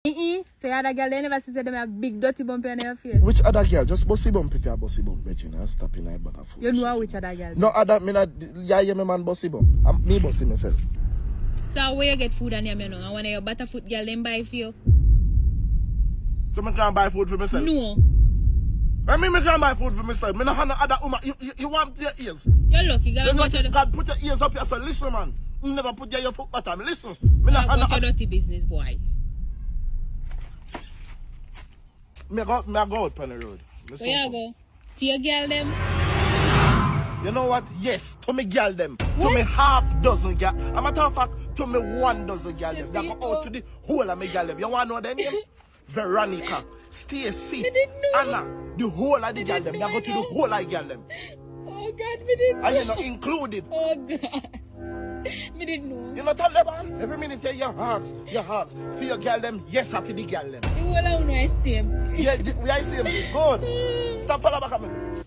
Say other girl, they never see them have big dirty bump on their face. Which other girl? Just bossy bump if you're bossy bump, but you know, stop in like bag of food. You know which other girl? No other, me not, yeah, me man bossy bump. I'm me bossy myself. So where you get food on your menu? And one of your butterfoot girl them buy for you? So I can't buy food for myself? No. I mean, I can't buy food for myself. I don't have no other woman. You want your ears? You're lucky. God put your ears up here, so listen, man. You never put your foot bottom. Listen. Go to your dirty business, boy. Me go out on the road. Where you go? To your girl them? You know what? Yes, to me girl them. To me half dozen girl. I'm a matter of fact, to me 1 dozen girl them. They go out to the whole of me girl them. You want to know their name? Veronica, Stacy, Anna, the whole of the girl them. They go to the whole of the girl them. Oh God, me didn't know. And you're not included. Oh God. Me didn't know. You know tell them, man. Every minute your heart. For your girl them, yes, for the girl them. The whole of I see him. Yeah, we are same. Good. Stop following back at me.